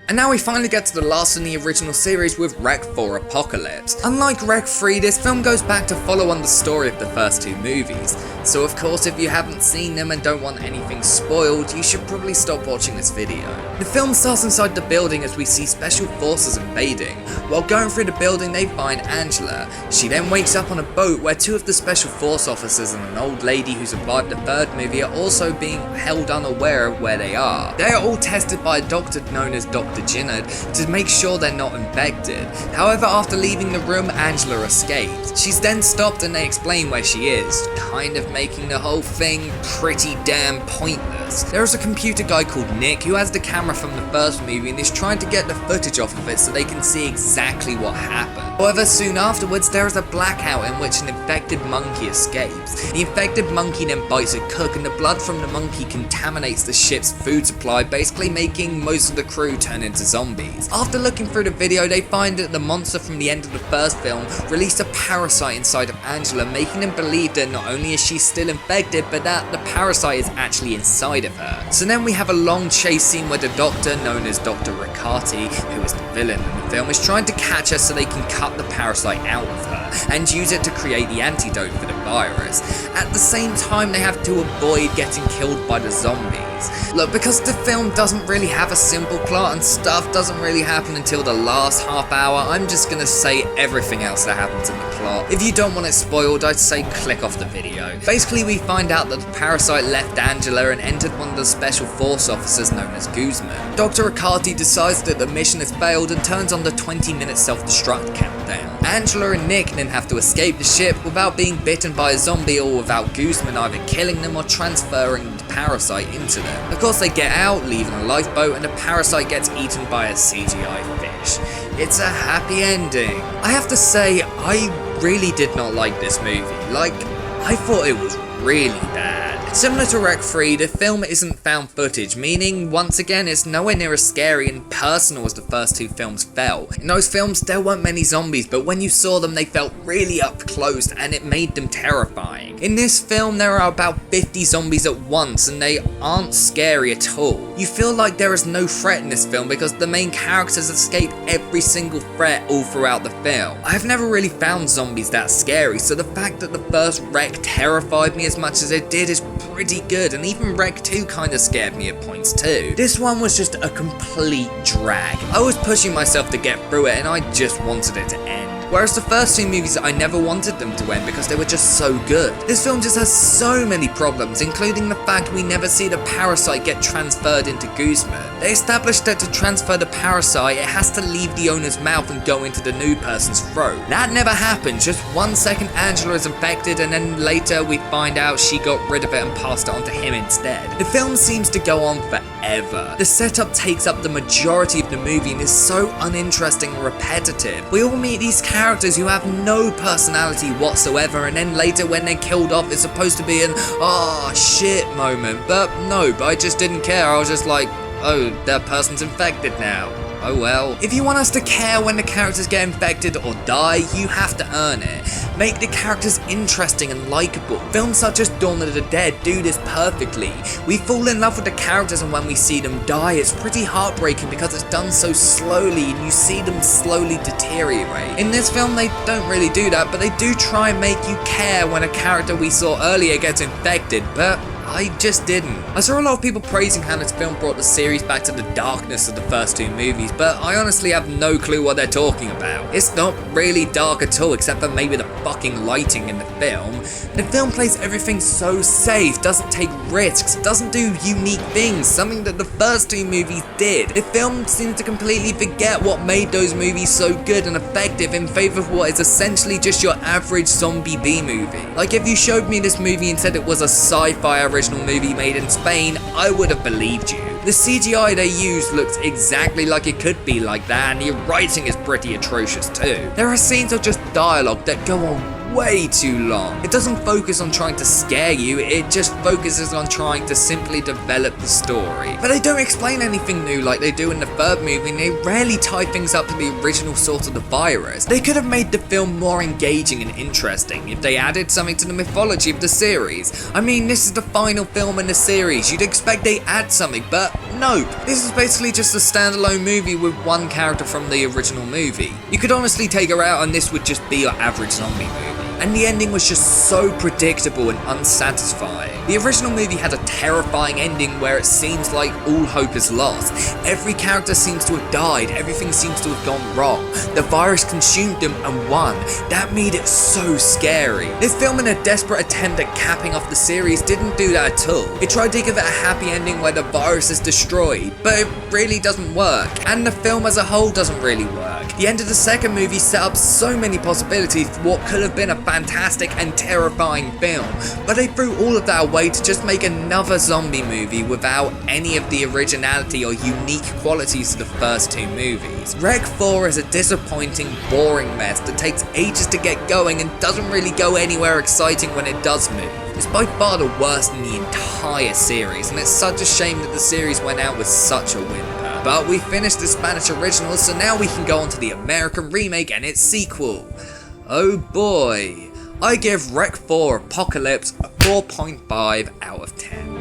And now we finally get to the last in the original series with Rec 4 Apocalypse. Unlike Rec 3, this film goes back to follow on the story of the first two movies, so of course if you haven't seen them and don't want anything spoiled, you should probably stop watching this video. The film starts inside the building as we see special forces invading. While going through the building they find Angela. She then wakes up on a boat where two of the special force officers and an old lady who survived the third movie are also being held unaware of where they are. They are all tested by a doctor known as Dr. Jinnard to make sure they're not infected. However, after leaving the room, Angela escapes. She's then stopped and they explain where she is, kind of making the whole thing pretty damn pointless. There is a computer guy called Nick who has the camera from the first movie and is trying to get the footage off of it so they can see exactly what happened. However, soon afterwards there is a blackout in which an infected monkey escapes. The infected monkey then bites a cook and the blood from the monkey contaminates the ship's food supply, basically making most of the crew turn into zombies. After looking through the video, they find that the monster from the end of the first film released a parasite inside of Angela, making them believe that not only is she still infected, but that the parasite is actually inside of her. So then we have a long chase scene where the doctor, known as Dr. Riccardi, who is the villain in the film, is trying to catch her so they can cut the parasite out of her and use it to create the antidote for the virus. At the same time, they have to avoid getting killed by the zombies. Look, because the film doesn't really have a simple plot and stuff doesn't really happen until the last half hour, I'm just gonna say everything else that happens in the plot. If you don't want it spoiled, I'd say click off the video. Basically, we find out that the parasite left Angela and entered one of the special force officers known as Guzman. Dr. Riccardi decides that the mission has failed and turns on the 20-minute self-destruct countdown. Angela and Nick then have to escape the ship without being bitten by a zombie or without Guzman either killing them or transferring the parasite into them. Of course, they get out, leaving a lifeboat, and the parasite gets eaten by a CGI fish. It's a happy ending. I have to say, I really did not like this movie. I thought it was really bad. Similar to Rec 3, the film isn't found footage, meaning, once again, it's nowhere near as scary and personal as the first two films felt. In those films, there weren't many zombies, but when you saw them, they felt really up close, and it made them terrifying. In this film, there are about 50 zombies at once, and they aren't scary at all. You feel like there is no threat in this film because the main characters escape every single threat all throughout the film. I have never really found zombies that scary, so the fact that the first Rec terrified me as much as it did is pretty good, and even Rec 2 kinda scared me at points too. This one was just a complete drag. I was pushing myself to get through it and I just wanted it to end. Whereas the first two movies, I never wanted them to end because they were just so good. This film just has so many problems, including the fact we never see the parasite get transferred into Guzman. They established that to transfer the parasite, it has to leave the owner's mouth and go into the new person's throat. That never happened. Just 1 second Angela is infected and then later we find out she got rid of it and passed it on to him instead. The film seems to go on forever. The setup takes up the majority of the movie and is so uninteresting and repetitive. We all meet these characters who have no personality whatsoever, and then later when they're killed off it's supposed to be an "oh shit" moment, but I just didn't care. I was just like, oh, that person's infected now. Oh well. If you want us to care when the characters get infected or die, you have to earn it. Make the characters interesting and likable. Films such as Dawn of the Dead do this perfectly. We fall in love with the characters, and when we see them die, it's pretty heartbreaking because it's done so slowly and you see them slowly deteriorate. In this film, they don't really do that, but they do try and make you care when a character we saw earlier gets infected, but I just didn't. I saw a lot of people praising how this film brought the series back to the darkness of the first two movies, but I honestly have no clue what they're talking about. It's not really dark at all, except for maybe the fucking lighting in the film. The film plays everything so safe, doesn't take risks, doesn't do unique things, something that the first two movies did. The film seemed to completely forget what made those movies so good and effective in favor of what is essentially just your average zombie B-movie. Like, if you showed me this movie and said it was a sci-fi original movie made in Spain, I would have believed you. The CGI they used looks exactly like it could be like that, and the writing is pretty atrocious too. There are scenes of just dialogue that go on way too long. It doesn't focus on trying to scare you, it just focuses on trying to simply develop the story. But they don't explain anything new like they do in the third movie, and they rarely tie things up to the original source of the virus. They could have made the film more engaging and interesting if they added something to the mythology of the series. I mean, this is the final film in the series, you'd expect they add something, but Nope, this is basically just a standalone movie with one character from the original movie. You could honestly take her out and this would just be your average zombie movie. And the ending was just so predictable and unsatisfying. The original movie had a terrifying ending where it seems like all hope is lost. Every character seems to have died, everything seems to have gone wrong. The virus consumed them and won. That made it so scary. This film, in a desperate attempt at capping off the series, didn't do that at all. It tried to give it a happy ending where the virus is destroyed, but it really doesn't work. And the film as a whole doesn't really work. The end of the second movie set up so many possibilities for what could have been a fantastic and terrifying film, but they threw all of that away to just make another zombie movie without any of the originality or unique qualities of the first two movies. Rec 4 is a disappointing, boring mess that takes ages to get going and doesn't really go anywhere exciting when it does move. It's by far the worst in the entire series, and it's such a shame that the series went out with such a whimper. But we finished the Spanish original, so now we can go on to the American remake and its sequel. Oh boy, I give Rec 4 Apocalypse a 4.5 out of 10.